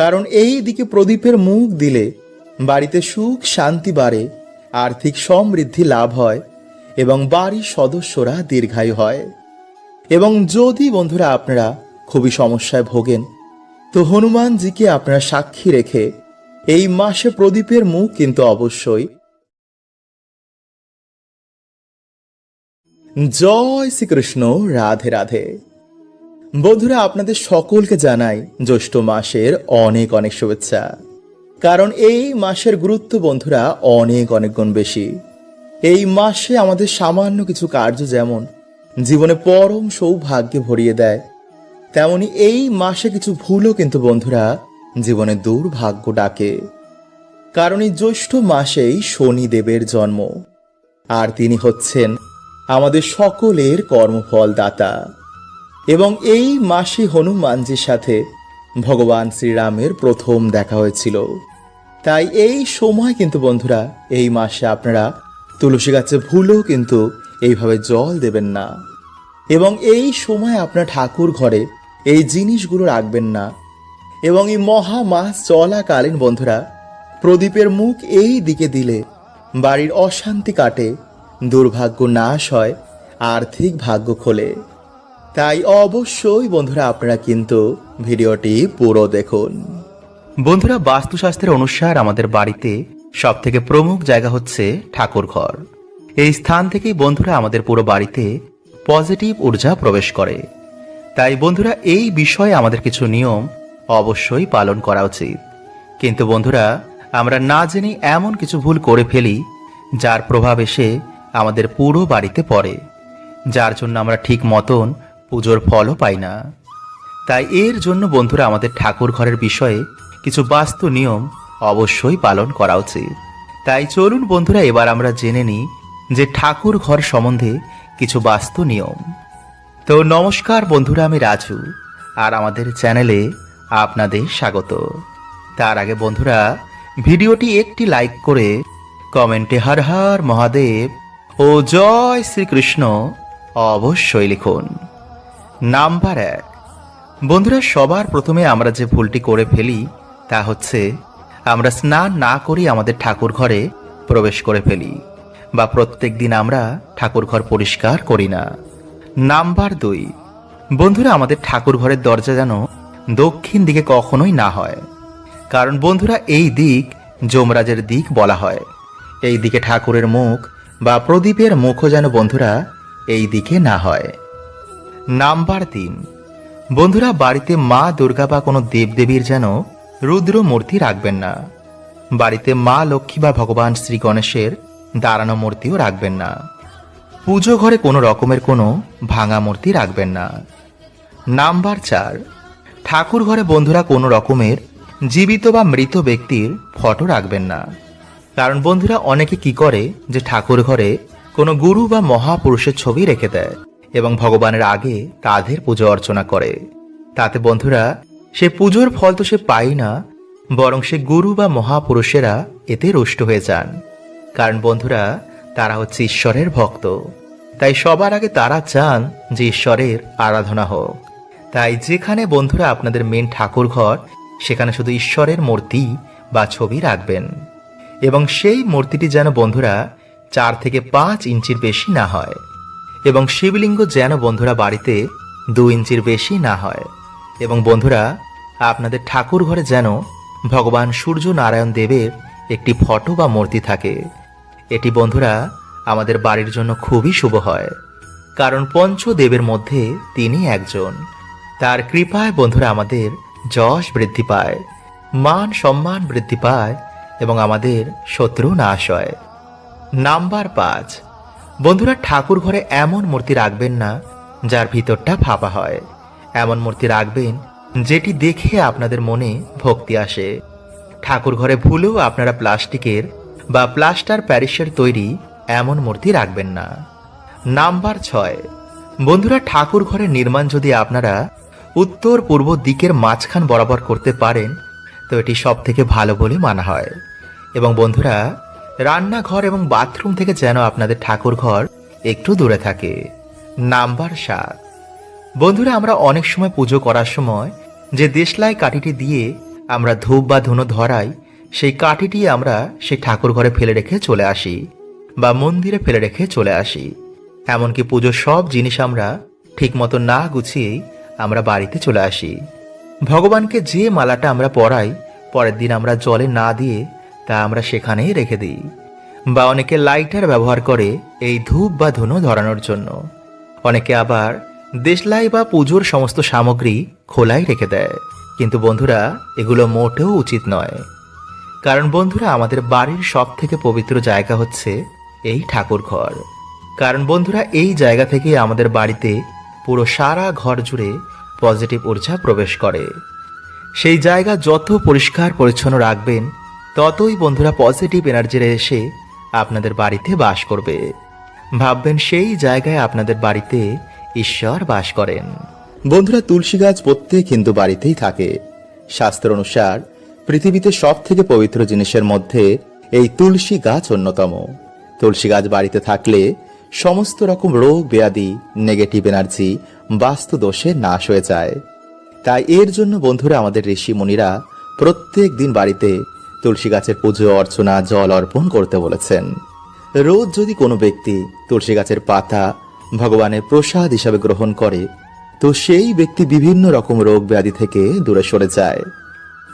কারণ এই দিকে প্রদীপের মুখ দিলে বাড়িতে সুখ শান্তি বাড়ে, আর্থিক সমৃদ্ধি লাভ হয় এবং বাড়ির সদস্যরা দীর্ঘায়ু হয়। এবং যদি বন্ধুরা আপনারা খুবই সমস্যায় ভোগেন, তো হনুমানজিকে আপনারা সাক্ষী রেখে এই মাসে প্রদীপের মুখ কিন্তু অবশ্যই জয় শ্রীকৃষ্ণ, রাধে রাধে। বন্ধুরা, আপনাদের সকলকে জানাই জ্যৈষ্ঠ মাসের অনেক অনেক শুভেচ্ছা। কারণ এই মাসের গুরুত্ব বন্ধুরা অনেক অনেক গুণ বেশি। এই মাসে আমাদের সামান্য কিছু কার্য যেমন জীবনে পরম সৌভাগ্যে ভরিয়ে দেয়, তেমনি এই মাসে কিছু ভুলও কিন্তু বন্ধুরা জীবনে দুর্ভাগ্য ডাকে। কারণ এই জ্যৈষ্ঠ মাসেই শনিদেবের জন্ম, আর তিনি হচ্ছেন আমাদের সকলের কর্মফল দাতা। এবং এই মাসে হনুমানজির সাথে ভগবান শ্রীরামের প্রথম দেখা হয়েছিল। তাই এই সময় কিন্তু বন্ধুরা এই মাসে আপনারা তুলসী গাছে ভুলেও কিন্তু এইভাবে জল দেবেন না। এবং এই সময় আপনার ঠাকুর ঘরে এই জিনিসগুলো রাখবেন না। এবং এই মহা মাস চলাকালীন বন্ধুরা প্রদীপের মুখ এই দিকে দিলে বাড়ির অশান্তি কাটে, দুর্ভাগ্য নাশ হয়, আর্থিক ভাগ্য খোলে। তাই অবশ্যই বন্ধুরা আপনারা কিন্তু ভিডিওটি পুরো দেখুন। বন্ধুরা, বাস্তুশাস্ত্রের অনুসার আমাদের বাড়িতে সব থেকে প্রমুখ জায়গা হচ্ছে ঠাকুর ঘর। এই স্থান থেকেই বন্ধুরা আমাদের পুরো বাড়িতে পজিটিভ ঊর্জা প্রবেশ করে। তাই বন্ধুরা এই বিষয়ে আমাদের কিছু নিয়ম অবশ্যই পালন করা উচিত। কিন্তু বন্ধুরা আমরা না জেনে এমন কিছু ভুল করে ফেলি যার প্রভাব এসে আমাদের পুরো বাড়িতে পড়ে, যার জন্য আমরা ঠিক মতন পুজোর ফলও পাই না। তাই এর জন্য বন্ধুরা আমাদের ঠাকুর ঘরের বিষয়ে কিছু বাস্তু নিয়ম অবশ্যই পালন করা উচিত। তাই চলুন বন্ধুরা এবার আমরা জেনে নিই যে ঠাকুর ঘর সম্বন্ধে কিছু বাস্তু নিয়ম। তো নমস্কার বন্ধুরা, আমি রাজু, আর আমাদের চ্যানেলে আপনাদের স্বাগত। তার আগে বন্ধুরা ভিডিওটি একটি লাইক করে কমেন্টে হর হর মহাদেব ও জয় শ্রীকৃষ্ণ অবশ্যই লিখুন। নাম্বার 1, বন্ধুরা সবার প্রথমে আমরা যে ভুলটি করে ফেলি তা হচ্ছে আমরা স্নান না করে আমাদের ঠাকুর ঘরে প্রবেশ করে ফেলি, বা প্রত্যেক দিন আমরা ঠাকুর ঘর পরিষ্কার করি না। নাম্বার 2, বন্ধুরা আমাদের ঠাকুর ঘরের দরজা যেন দক্ষিণ দিকে কখনোই না হয়। কারণ বন্ধুরা এই দিক যমরাজের দিক বলা হয়। এই দিকে ঠাকুরের মুখ বা প্রদীপের মুখও যেন বন্ধুরা এই দিকে না হয়। নাম্বার 3, বন্ধুরা বাড়িতে মা দুর্গা বা কোনো দেবদেবীর যেন রুদ্র মূর্তি রাখবেন না। বাড়িতে মা লক্ষ্মী বা ভগবান শ্রী গণেশের দাঁড়ানো মূর্তিও রাখবেন না। পুজো ঘরে কোনো রকমের কোনো ভাঙা মূর্তি রাখবেন না। নাম্বার 4, ঠাকুর ঘরে বন্ধুরা কোনো রকমের জীবিত বা মৃত ব্যক্তির ফটো রাখবেন না। কারণ বন্ধুরা অনেকে কি করে যে ঠাকুর ঘরে কোনো গুরু বা মহাপুরুষের ছবি রেখে দেয় এবং ভগবানের আগে তাদের পুজো অর্চনা করে। তাতে বন্ধুরা সে পুজোর ফল তো সে পায় না, বরং সে গুরু বা মহাপুরুষেরা এতে রুষ্ট হয়ে যান। কারণ বন্ধুরা তারা হচ্ছে ঈশ্বরের ভক্ত, তাই সবার আগে তারা চান যে ঈশ্বরের আরাধনা হোক। তাই যেখানে বন্ধুরা আপনাদের মেন ঠাকুর ঘর সেখানে শুধু ঈশ্বরের মূর্তি বা ছবি রাখবেন, এবং সেই মূর্তিটি যেন বন্ধুরা 4 থেকে 5 ইঞ্চির বেশি না হয়, এবং শিবলিঙ্গ যেন বন্ধুরা বাড়িতে 2 ইঞ্চির বেশি না হয়। এবং বন্ধুরা আপনাদের ঠাকুর ঘরে যেন ভগবান সূর্য নারায়ণ দেবের একটি ফটো বা মূর্তি থাকে। এটি বন্ধুরা আমাদের বাড়ির জন্য খুবই শুভ হয়, কারণ পঞ্চদেবের মধ্যে তিনি একজন। তার কৃপায় বন্ধুরা আমাদের যশ বৃদ্ধি পায়, মান সম্মান বৃদ্ধি পায় এবং আমাদের শত্রু নাশ হয়। নাম্বার 5, বন্ধুরা ঠাকুর ঘরে এমন মূর্তি রাখবেন না যার ভিতরটা ফাঁপা হয়। এমন মূর্তি রাখবেন যেটি দেখে আপনাদের মনে ভক্তি আসে। ঠাকুর ঘরে ভুলেও আপনারা প্লাস্টিকের বা প্লাস্টার প্যারিসের তৈরি এমন মূর্তি রাখবেন না। নাম্বার 6, বন্ধুরা ঠাকুর ঘরের নির্মাণ যদি আপনারা উত্তর পূর্ব দিকের মাঝখান বরাবর করতে পারেন তো এটি সব থেকে ভালো বলে মানা হয়। এবং বন্ধুরা রান্নাঘর এবং বাথরুম থেকে যেন আপনাদের ঠাকুর ঘর একটু দূরে থাকে। নাম্বার 7, বন্ধুরা আমরা অনেক সময় পুজো করার সময় যে দেশলাই কাঠিটি দিয়ে আমরা ধূপ বা ধুনো ধরাই সেই কাঠিটি আমরা সেই ঠাকুর ঘরে ফেলে রেখে চলে আসি বা মন্দিরে ফেলে রেখে চলে আসি। এমনকি পুজোর সব জিনিস আমরা ঠিক মতো না গুছিয়েই আমরা বাড়িতে চলে আসি। ভগবানকে যে মালাটা আমরা পরাই পরের দিন আমরা জলে না দিয়ে তা আমরা সেখানেই রেখে দিই। বা অনেকে লাইটার ব্যবহার করে এই ধূপ বা ধুনো ধরানোর জন্য। অনেকে আবার দেশলাই বা পুজোর সমস্ত সামগ্রী খোলাই রেখে দেয়। কিন্তু বন্ধুরা, এগুলো মোটেও উচিত নয়। কারণ বন্ধুরা, আমাদের বাড়ির সব থেকে পবিত্র জায়গা হচ্ছে এই ঠাকুর ঘর। কারণ বন্ধুরা, এই জায়গা থেকে আমাদের বাড়িতে পুরো সারা ঘর জুড়ে পজিটিভ ঊর্জা প্রবেশ করে। সেই জায়গা যত পরিষ্কার পরিচ্ছন্ন রাখবেন ততই বন্ধুরা পজিটিভ এনার্জিরা এসে আপনাদের বাড়িতে বাস করবে। ভাববেন সেই জায়গায় আপনাদের বাড়িতে ঈশ্বর বাস করেন। বন্ধুরা, তুলসী গাছ প্রত্যেক হিন্দু বাড়িতেই থাকে। শাস্ত্র অনুসার পৃথিবীতে সব থেকে পবিত্র জিনিসের মধ্যে এই তুলসী গাছ অন্যতম। তুলসী গাছ বাড়িতে থাকলে সমস্ত রকম রোগ ব্যাধি, নেগেটিভ এনার্জি, বাস্তু দোষে নাশ হয়ে যায়। তাই এর জন্য বন্ধুরা আমাদের ঋষি মুনিরা প্রত্যেক দিন বাড়িতে তুলসী গাছের পুজো অর্চনা, জল অর্পণ করতে বলেছেন। রোজ যদি কোনো ব্যক্তি তুলসী গাছের পাতা ভগবানের প্রসাদ হিসাবে গ্রহণ করে তো সেই ব্যক্তি বিভিন্ন রকম রোগ ব্যাধি থেকে দূরে সরে যায়।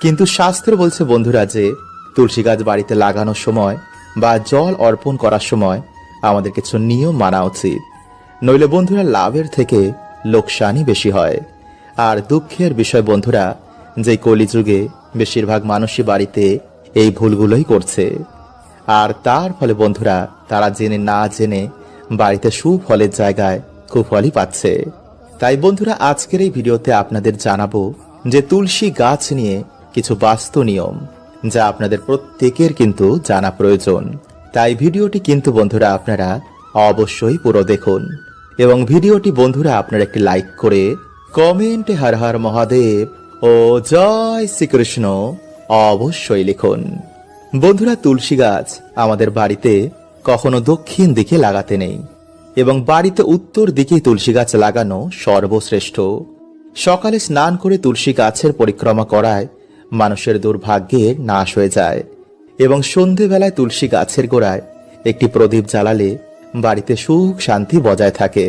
কিন্তু শাস্ত্র বলছে বন্ধুরা যে তুলসী গাছ বাড়িতে লাগানোর সময় বা জল অর্পণ করার সময় আমাদের কিছু নিয়ম মানা উচিত। নইলে বন্ধুরা লাভের থেকে লোকসানই বেশি হয়। আর দুঃখের বিষয় বন্ধুরা, যে কলিযুগে বেশিরভাগ মানুষই বাড়িতে এই ভুলগুলোই করছে। আর তার ফলে বন্ধুরা তারা জেনে না জেনে বাড়িতে সুফলের জায়গায় কুফলই পাচ্ছে। তাই বন্ধুরা আজকের এই ভিডিওতে আপনাদের জানাবো যে তুলসী গাছ নিয়ে কিছু বাস্তু নিয়ম যা আপনাদের প্রত্যেকের কিন্তু জানা প্রয়োজন। তাই ভিডিওটি কিন্তু বন্ধুরা আপনারা অবশ্যই পুরো দেখুন এবং ভিডিওটি বন্ধুরা আপনারা একটি লাইক করে কমেন্টে হর হর মহাদেব ও জয় শ্রীকৃষ্ণ অবশ্যই লিখুন। বন্ধুরা, তুলসী গাছ আমাদের বাড়িতে কখনো দক্ষিণ দিকে লাগাতে নেই এবং বাড়িতে উত্তর দিকে তুলসী গাছ লাগানো সর্বশ্রেষ্ঠ। সকালে স্নান করে তুলসী গাছের পরিক্রমা করায় মানুষের দুর্ভাগ্যের নাশ হয়ে যায় এবং সন্ধেবেলায় তুলসী গাছের গোড়ায় একটি প্রদীপ জ্বালালে বাড়িতে সুখ শান্তি বজায় থাকে।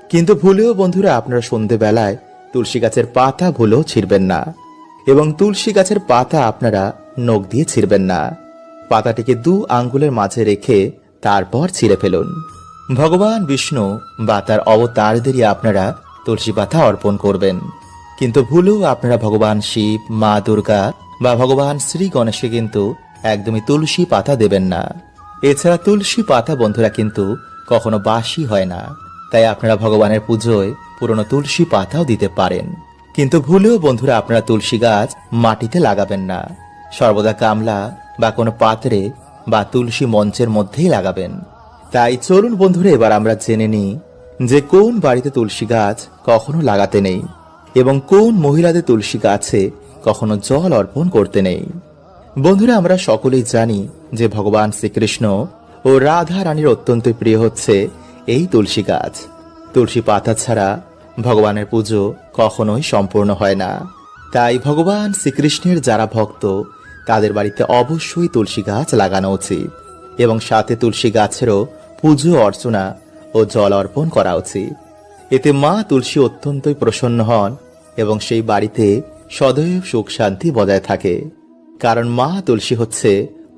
কিন্তু ভুলেও বন্ধুরা আপনারা সন্ধেবেলায় তুলসী গাছের পাতা ভুলেও ছিঁড়বেন না এবং তুলসী গাছের পাতা আপনারা নখ দিয়ে ছিঁড়বেন না। পাতাটিকে 2 আঙ্গুলের মাঝে রেখে তারপর ছিঁড়ে ফেলুন। ভগবান বিষ্ণু বা তার অবতারদেরই আপনারা তুলসী পাতা অর্পণ করবেন। কিন্তু ভুলেও আপনারা ভগবান শিব, মা দুর্গা বা ভগবান শ্রী গণেশকে কিন্তু একদমই তুলসী পাতা দেবেন না। এছাড়া তুলসী পাতা বন্ধুরা কিন্তু কখনো বাসি হয় না। তাই আপনারা ভগবানের পুজোয় পুরনো তুলসী পাতাও দিতে পারেন। কিন্তু ভুলেও বন্ধুরা আপনারা তুলসী গাছ মাটিতে লাগাবেন না। সর্বদা গামলা বা কোনো পাত্রে বা তুলসী মঞ্চের মধ্যেই লাগাবেন। তাই চলুন বন্ধুরা এবার আমরা জেনে নিই যে কোন বাড়িতে তুলসী গাছ কখনো লাগাতে নেই এবং কোন মহিলাদের তুলসী গাছে কখনো জল অর্পণ করতে নেই। বন্ধুরা, আমরা সকলেই জানি যে ভগবান শ্রীকৃষ্ণ ও রাধা রানীর অত্যন্ত প্রিয় হচ্ছে এই তুলসী গাছ। তুলসী পাতা ছাড়া ভগবানের পুজো কখনোই সম্পূর্ণ হয় না। তাই ভগবান শ্রীকৃষ্ণের যারা ভক্ত তাদের বাড়িতে অবশ্যই তুলসী গাছ লাগানো উচিত এবং সাথে তুলসী গাছেরও পুজো অর্চনা ও জল অর্পণ করা উচিত। এতে মা তুলসী অত্যন্তই প্রসন্ন হন এবং সেই বাড়িতে সদৈব সুখ শান্তি বজায় থাকে। কারণ মা তুলসী হচ্ছে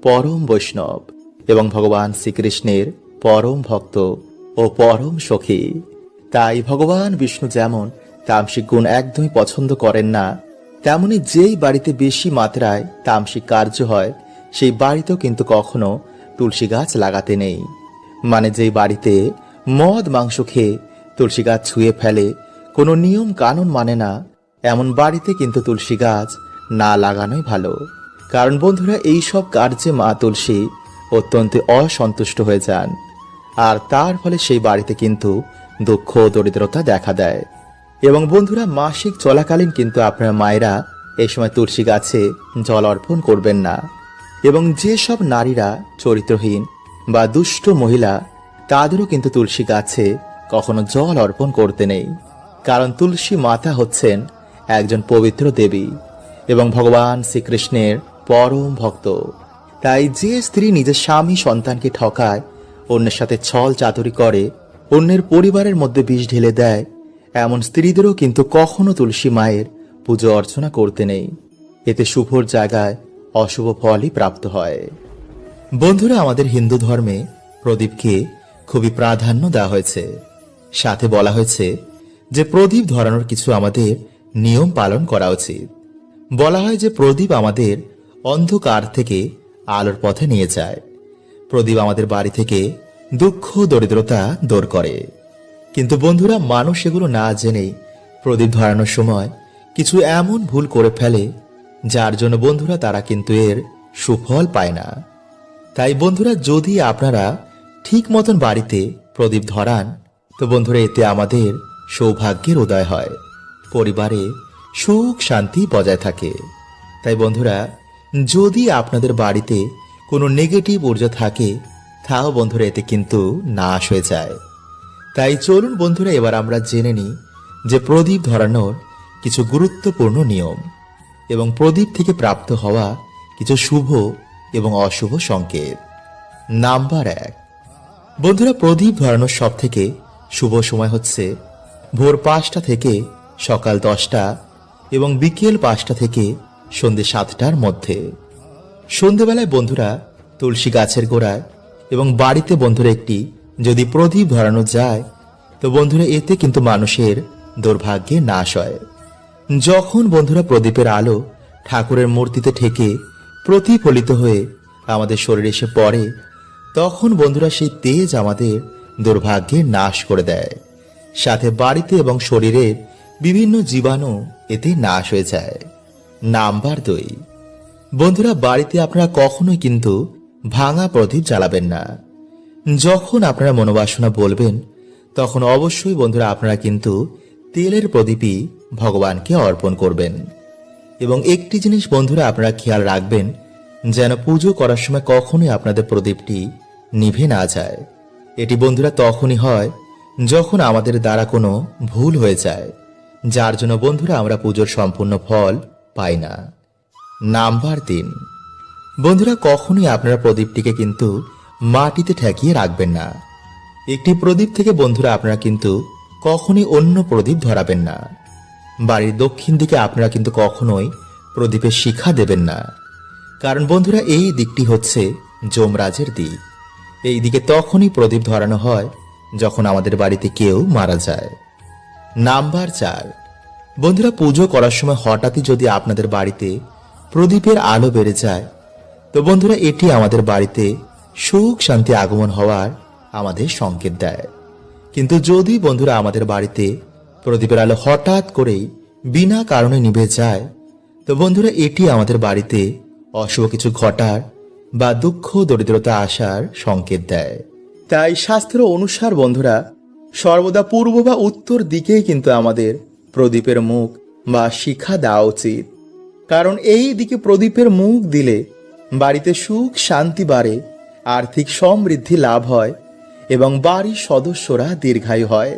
পরম বৈষ্ণব এবং ভগবান শ্রীকৃষ্ণের পরম ভক্ত ও পরম সখী। তাই ভগবান বিষ্ণু যেমন তামসিক গুণ একদমই পছন্দ করেন না, তেমনি যেই বাড়িতে বেশি মাত্রায় তামসিক কার্য হয় সেই বাড়িতেও কিন্তু কখনো তুলসী গাছ লাগাতে নেই। মানে যেই বাড়িতে মদ মাংস খেয়ে তুলসী গাছ ছুঁয়ে ফেলে, কোনো নিয়ম কানুন মানে না, এমন বাড়িতে কিন্তু তুলসী গাছ না লাগানোই ভালো। কারণ বন্ধুরা এই সব কার্যে মা তুলসী অত্যন্ত অসন্তুষ্ট হয়ে যান আর তার ফলে সেই বাড়িতে কিন্তু দুঃখ ও দরিদ্রতা দেখা দেয়। এবং বন্ধুরা মাসিক চলাকালীন কিন্তু আপনার মায়েরা এই সময় তুলসী গাছে জল অর্পণ করবেন না। এবং যেসব নারীরা চরিত্রহীন বা দুষ্ট মহিলা তাদেরও কিন্তু তুলসী গাছে কখনো জল অর্পণ করতে নেই। কারণ তুলসী মাতা হচ্ছেন একজন পবিত্র দেবী এবং ভগবান শ্রীকৃষ্ণের পরম ভক্ত। তাই যে স্ত্রী নিজের স্বামী সন্তানকে ঠকায়, অন্যের সাথে ছল চাতুরি করে, অন্যের পরিবারের মধ্যে বিষ ঢেলে দেয়, এমন স্ত্রীদেরও কিন্তু কখনো তুলসী মায়ের পুজো অর্চনা করতে নেই। এতে শুভর জায়গায় অশুভ ফলই প্রাপ্ত হয়। বন্ধুরা, আমাদের হিন্দু ধর্মে প্রদীপকে খুবই প্রাধান্য দেওয়া হয়েছে। সাথে বলা হয়েছে যে প্রদীপ ধরানোর কিছু আমাদের নিয়ম পালন করা উচিত। বলা হয় যে প্রদীপ আমাদের অন্ধকার থেকে আলোর পথে নিয়ে যায়। প্রদীপ আমাদের বাড়ি থেকে দুঃখ দরিদ্রতা দূর করে। কিন্তু বন্ধুরা, মানুষ এগুলো না জেনেই প্রদীপ ধরানোর সময় কিছু এমন ভুল করে ফেলে, যার জন্য বন্ধুরা তারা কিন্তু এর সুফল পায় না। তাই বন্ধুরা, যদি আপনারা ঠিক মতন বাড়িতে প্রদীপ ধরান, তো বন্ধুরা এতে আমাদের সৌভাগ্যের উদয় হয়, পরিবারে সুখ শান্তি বজায় থাকে। তাই বন্ধুরা, যদি আপনাদের বাড়িতে কোনো নেগেটিভ ঊর্জা থাকে, তাও বন্ধুরা এতে কিন্তু নাশ হয়ে যায়। তাই চলুন বন্ধুরা, এবার আমরা জেনে নিই যে প্রদীপ ধরানোর কিছু গুরুত্বপূর্ণ নিয়ম এবং প্রদীপ থেকে প্রাপ্ত হওয়া কিছু শুভ এবং অশুভ সংকেত। নাম্বার 1, বন্ধুরা, প্রদীপ ধরানোর সব থেকে শুভ সময় হচ্ছে ভোর 5টা থেকে সকাল 10টা এবং বিকেল 5টা থেকে সন্ধ্যে 7টার মধ্যে। সন্ধ্যেবেলায় বন্ধুরা তুলসী গাছের গোড়ায় এবং বাড়িতে বন্ধুরা একটি যদি প্রদীপ ধরানো যায়, তো বন্ধুরা এতে কিন্তু মানুষের দুর্ভাগ্যে নাশ হয়। যখন বন্ধুরা প্রদীপের আলো ঠাকুরের মূর্তিতে ঠেকে প্রতিফলিত হয়ে আমাদের শরীরে এসে পড়ে, তখন বন্ধুরা সেই তেজ আমাদের দুর্ভাগ্যের নাশ করে দেয়। সাথে বাড়িতে এবং শরীরের বিভিন্ন জীবাণু এতে নাশ হয়ে যায়। নাম্বার 2, বন্ধুরা বাড়িতে আপনারা কখনোই কিন্তু ভাঙা প্রদীপ জ্বালাবেন না। যখন আপনারা মনোবাসনা বলবেন, তখন অবশ্যই বন্ধুরা আপনারা কিন্তু তেলের প্রদীপই ভগবানকে অর্পণ করবেন। এবং একটি জিনিস বন্ধুরা আপনারা খেয়াল রাখবেন, যেন পুজো করার সময় কখনোই আপনাদের প্রদীপটি নিভে না যায়। এটি বন্ধুরা তখনই হয় যখন আমাদের দ্বারা কোনো ভুল হয়ে যায়, যার জন্য বন্ধুরা আমরা পুজোর সম্পূর্ণ ফল পাই না। নাম্বার 3, বন্ধুরা কখনোই আপনারা প্রদীপটিকে কিন্তু মাটিতে ঠেকিয়ে রাখবেন না। একটি প্রদীপ থেকে বন্ধুরা আপনারা কিন্তু কখনোই অন্য প্রদীপ ধরাবেন না। বাড়ির দক্ষিণ দিকে আপনারা কিন্তু কখনোই প্রদীপের শিখা দেবেন না, কারণ বন্ধুরা এই দিকটি হচ্ছে যমরাজের দিক। এই দিকে তখনই প্রদীপ ধরানো হয় যখন আমাদের বাড়িতে কেউ মারা যায়। নাম্বার 4, বন্ধুরা পুজো করার সময় হঠাৎই যদি আপনাদের বাড়িতে প্রদীপের আলো বেড়ে যায়, তো বন্ধুরা এটি আমাদের বাড়িতে সুখ শান্তি আগমন হওয়ার আমাদের সংকেত দেয়। কিন্তু যদি বন্ধুরা আমাদের বাড়িতে প্রদীপের আলো হঠাৎ করেই বিনা কারণে নিভে যায়, তো বন্ধুরা এটি আমাদের বাড়িতে অশুভ কিছু ঘটার বা দুঃখ দরিদ্রতা আসার সংকেত দেয়। তাই শাস্ত্র অনুসার বন্ধুরা সর্বদা পূর্ব বা উত্তর দিকেই কিন্তু আমাদের প্রদীপের মুখ বা শিখা দেওয়া উচিত। কারণ এই দিকে প্রদীপের মুখ দিলে বাড়িতে সুখ শান্তি বাড়ে, আর্থিক সমৃদ্ধি লাভ হয় এবং বাড়ির সদস্যরা দীর্ঘায়ু হয়।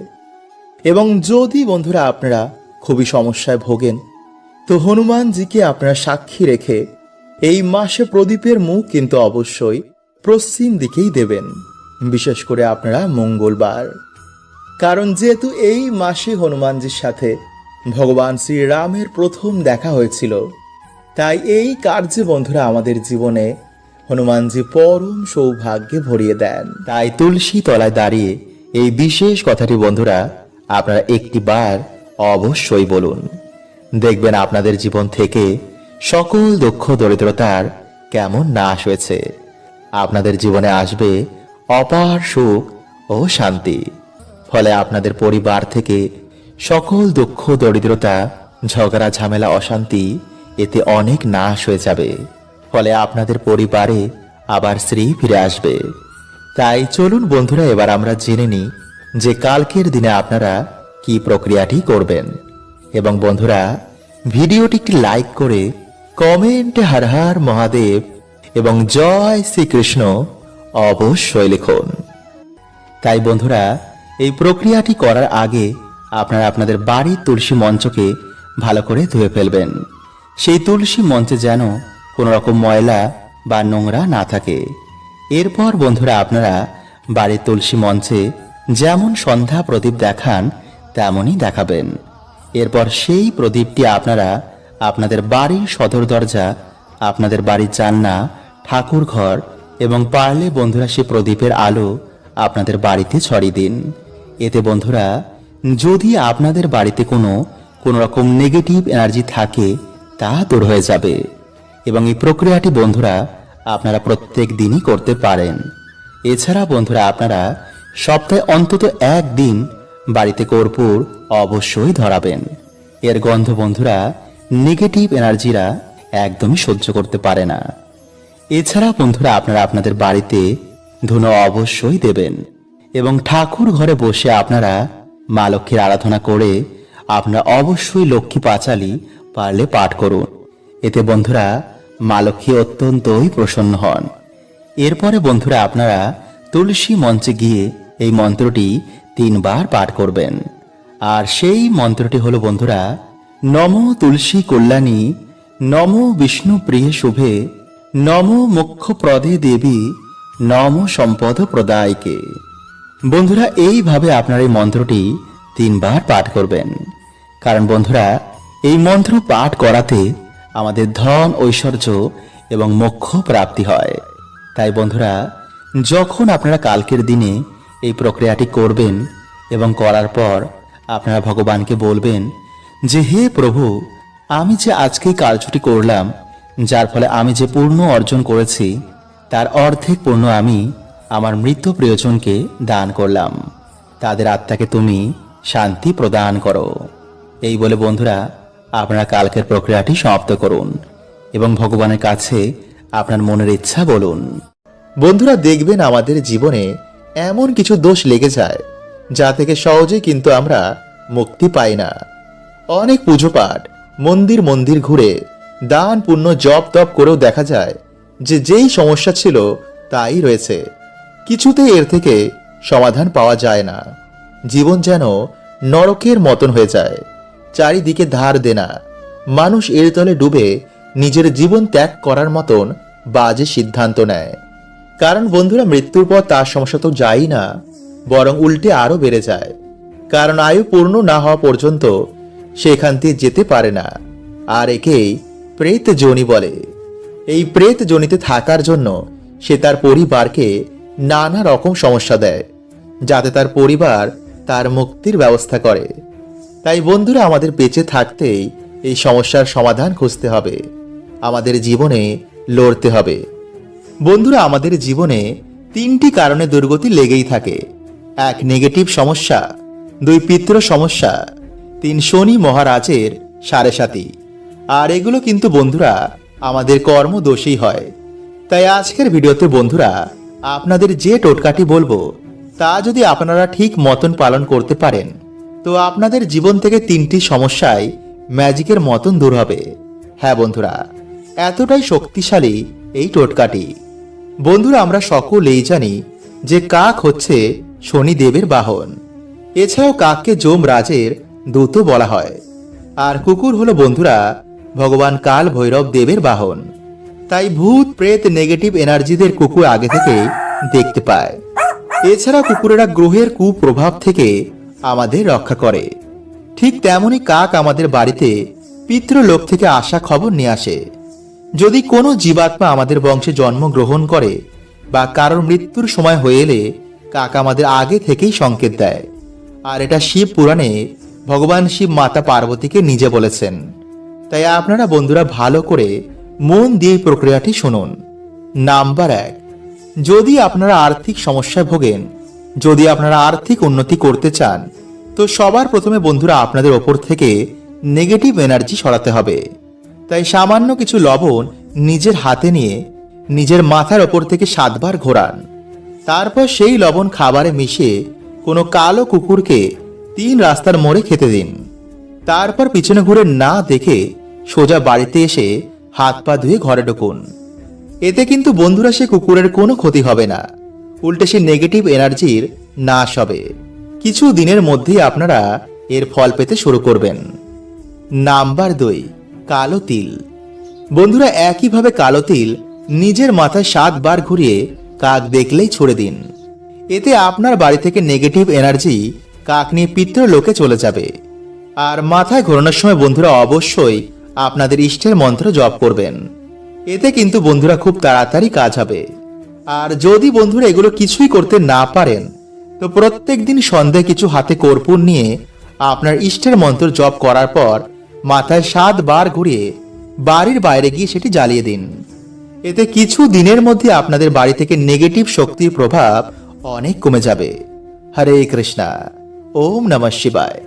এবং যদি বন্ধুরা আপনারা খুবই সমস্যায় ভোগেন, তো হনুমানজিকে আপনারা সাক্ষী রেখে এই মাসে প্রদীপের মুখ কিন্তু অবশ্যই পশ্চিম দিকেই দেবেন, বিশেষ করে আপনারা মঙ্গলবার। কারণ যেহেতু এই মাসে হনুমানজির সাথে ভগবান শ্রীরামের প্রথম দেখা হয়েছিল, তাই এই কার্যে বন্ধুরা আমাদের জীবনে হনুমানজি পরম সৌভাগ্যে ভরিয়ে দেন। তাই তুলসী তলায় দাঁড়িয়ে এই বিশেষ কথাটি বন্ধুরা আপনারা একটি বার অবশ্যই বলুন। দেখবেন আপনাদের জীবন থেকে সকল দুঃখ দরিদ্রতার কেমন নাশ হয়েছে। আপনাদের জীবনে আসবে অপার সুখ ও শান্তি। ফলে আপনাদের পরিবার থেকে সকল দুঃখ দরিদ্রতা ঝগড়া ঝামেলা অশান্তি এতে অনেক নাশ হয়ে যাবে। ফলে আপনাদের পরিবারে আবার শ্রী ফিরে আসবে। তাই চলুন বন্ধুরা এবার আমরা জেনে নিই যে কালকের দিনে আপনারা কি প্রক্রিয়াটি করবেন। এবং বন্ধুরা ভিডিওটি একটি লাইক করে কমেন্টে হর হর মহাদেব এবং জয় শ্রীকৃষ্ণ অবশ্যই লিখুন। তাই বন্ধুরা এই প্রক্রিয়াটি করার আগে আপনারা আপনাদের বাড়ির তুলসী মঞ্চকে ভালো করে ধুয়ে ফেলবেন। সেই তুলসী মঞ্চে যেন কোনো রকম ময়লা বা নোংরা না থাকে। এরপর বন্ধুরা আপনারা বাড়ির তুলসী মঞ্চে যেমন সন্ধ্যা প্রদীপ দেখান তেমনই দেখাবেন। এরপর সেই প্রদীপটি আপনারা আপনাদের বাড়ির সদর দরজা, আপনাদের বাড়ির জানলা, ঠাকুর ঘর এবং পারলে বন্ধুরা সেই প্রদীপের আলো আপনাদের বাড়িতে ছড়িয়ে দিন। এতে বন্ধুরা যদি আপনাদের বাড়িতে কোনো রকম নেগেটিভ এনার্জি থাকে তা দূর হয়ে যাবে। এবং এই প্রক্রিয়াটি বন্ধুরা আপনারা প্রত্যেক দিনই করতে পারেন। এছাড়া বন্ধুরা আপনারা সপ্তাহে অন্তত একদিন বাড়িতে কর্পূর অবশ্যই ধরাবেন। এর গন্ধ বন্ধুরা নেগেটিভ এনার্জিরা একদমই সহ্য করতে পারে না। এছাড়া বন্ধুরা আপনারা আপনাদের বাড়িতে ধুনো অবশ্যই দেবেন এবং ঠাকুর ঘরে বসে আপনারা মা লক্ষ্মীর আরাধনা করে আপনারা অবশ্যই লক্ষ্মী পাঁচালী পারলে পাঠ করুন। এতে বন্ধুরা মা লক্ষ্মী অত্যন্তই প্রসন্ন হন। এরপরে বন্ধুরা আপনারা তুলসী মঞ্চে গিয়ে এই মন্ত্রটি 3 বার পাঠ করবেন। আর সেই মন্ত্রটি হলো বন্ধুরা, নমো তুলসী কল্যাণী, নমো বিষ্ণু প্রিয়ে শুভে, নমো মোক্ষ প্রদে দেবী, নমো সম্পদ প্রদায়কে। বন্ধুরা এইভাবে আপনারা এই মন্ত্রটি 3 বার পাঠ করবেন। কারণ বন্ধুরা এই মন্ত্র পাঠ করাতে আমাদের ধন, ঐশ্বর্য এবং মোক্ষ প্রাপ্তি হয়। তাই বন্ধুরা যখন আপনারা কালকের দিনে এই প্রক্রিয়াটি করবেন এবং করার পর আপনারা ভগবানকে বলবেন যে হে প্রভু, আমি যে আজকে কার্যটি করলাম, যার ফলে আমি যে পুণ্য অর্জন করেছি তার অর্ধেক পুণ্য আমি আমার মৃত প্রিয়জনকে দান করলাম, তাদের আত্মাকে তুমি শান্তি প্রদান করো। এই বলে বন্ধুরা আপনারা কালকের প্রক্রিয়াটি সমাপ্ত করুন এবং ভগবানের কাছে আপনার মনের ইচ্ছা বলুন। বন্ধুরা দেখবেন আমাদের জীবনে এমন কিছু দোষ লেগে যায় যা থেকে সহজে কিন্তু আমরা মুক্তি পাই না। অনেক পুজো পাঠ, মন্দির ঘুরে দান পুণ্য জপ তপ করেও দেখা যায় যে যেই সমস্যা ছিল তাই রয়েছে, কিছুতেই এর থেকে সমাধান পাওয়া যায় না। জীবন যেন নরকের মতন হয়ে যায়, চারিদিকে ধার দেনা, মানুষ এর তলে ডুবে নিজের জীবন ত্যাগ করার মতন বাজে সিদ্ধান্ত নেয়। কারণ বন্ধুরা মৃত্যুর পর তার সমস্যা তো যায়ই না, বরং উল্টে আরো বেড়ে যায়। কারণ আয়ু পূর্ণ না হওয়া পর্যন্ত সেখান দিয়ে যেতে পারে না। আর একেই প্রেত যোনি বলে। এই প্রেত যোনিতে থাকার জন্য সে তার পরিবারকে নানা রকম সমস্যা দেয়, যাতে তার পরিবার তার মুক্তির ব্যবস্থা করে। তাই বন্ধুরা আমাদের বেঁচে থাকতেই এই সমস্যার সমাধান খুঁজতে হবে, আমাদের জীবনে লড়তে হবে। বন্ধুরা আমাদের জীবনে 3টি কারণে দুর্গতি লেগেই থাকে। 1 নেগেটিভ সমস্যা, 2 পিতৃ সমস্যা, 3 শনি মহারাজের সাড়ে সাথী। আর এগুলো কিন্তু বন্ধুরা আমাদের কর্ম দোষেই হয়। তাই আজকের ভিডিওতে বন্ধুরা আপনাদের যে টোটকাটি বলবো তা যদি আপনারা ঠিক মতন পালন করতে পারেন তো আপনাদের জীবন থেকে 3টি সমস্যাই ম্যাজিকের মতন দূর হবে। হ্যাঁ বন্ধুরা, এতটাই শক্তিশালী এই টোটকাটি। বন্ধুরা আমরা সকলেই জানি যে কাক হচ্ছে শনিদেবের বাহন। এছাড়াও কাককে যমরাজের দূত বলা হয়। আর কুকুর হলো বন্ধুরা ভগবান কাল ভৈরব দেবের বাহন। তাই ভূত প্রেত নেগেটিভ এনার্জিদের কুকুর আগে থেকে দেখতে পায়। এছাড়া কুকুরেরা গ্রহের কুপ্রভাব থেকে আমাদের রক্ষা করে। ঠিক তেমনি কাক আমাদের বাড়িতে পিতৃলোক থেকে আসা খবর নিয়ে আসে। যদি কোনো জীবাত্মা আমাদের বংশে জন্মগ্রহণ করে বা কারোর মৃত্যুর সময় হয়ে এলে কাক আমাদের আগে থেকেই সংকেত দেয়। আর এটা শিব পুরাণে ভগবান শিব মাতা পার্বতীকে নিজে বলেছেন। তাই আপনারা বন্ধুরা ভালো করে মন দিয়ে প্রক্রিয়াটি শুনুন। নাম্বার 1, যদি আপনারা আর্থিক সমস্যায় ভোগেন, যদি আপনারা আর্থিক উন্নতি করতে চান তো সবার প্রথমে বন্ধুরা আপনাদের ওপর থেকে নেগেটিভ এনার্জি সরাতে হবে। তাই সামান্য কিছু লবণ নিজের হাতে নিয়ে নিজের মাথার ওপর থেকে 7 বার ঘোরান। তারপর সেই লবণ খাবারে মিশিয়ে কোনো কালো কুকুরকে 3 রাস্তার মোড়ে খেতে দিন। তারপর পিছনে ঘুরে না দেখে সোজা বাড়িতে এসে হাত পা ধুয়ে ঘরে ঢুকুন। এতে কিন্তু বন্ধুরা সে কুকুরের কোনো ক্ষতি হবে না, উল্টে সে নেগেটিভ এনার্জির নাশ হবে। কিছু দিনের মধ্যেই আপনারা এর ফল পেতে শুরু করবেন। নাম্বার 2, কালো তিল। বন্ধুরা একইভাবে কালো তিল নিজের মাথায় 7 বার ঘুরিয়ে কাক দেখলেই ছুড়ে দিন। এতে আপনার বাড়ি থেকে নেগেটিভ এনার্জি কাক নিয়ে পিতৃলোকে চলে যাবে। আর মাথায় ঘোরানোর সময় বন্ধুরা অবশ্যই আপনাদের ইষ্টের মন্ত্র জপ করবেন। এতে কিন্তু বন্ধুরা খুব তাড়াতাড়ি কাজ হবে। আর যদি বন্ধুরা এগুলো কিছুই করতে না পারেন, তো প্রত্যেকদিন সন্ধ্যায় কিছু হাতে কর্পূর নিয়ে আপনার ইষ্টের মন্ত্র জপ করার পর মাথায় 7 বার ঘুরিয়ে বাড়ির বাইরে গিয়ে সেটি জ্বালিয়ে দিন। এতে কিছু দিনের মধ্যে আপনাদের বাড়ি থেকে নেগেটিভ শক্তির প্রভাব অনেক কমে যাবে। হরে কৃষ্ণা। ওম নমঃ শিবায়।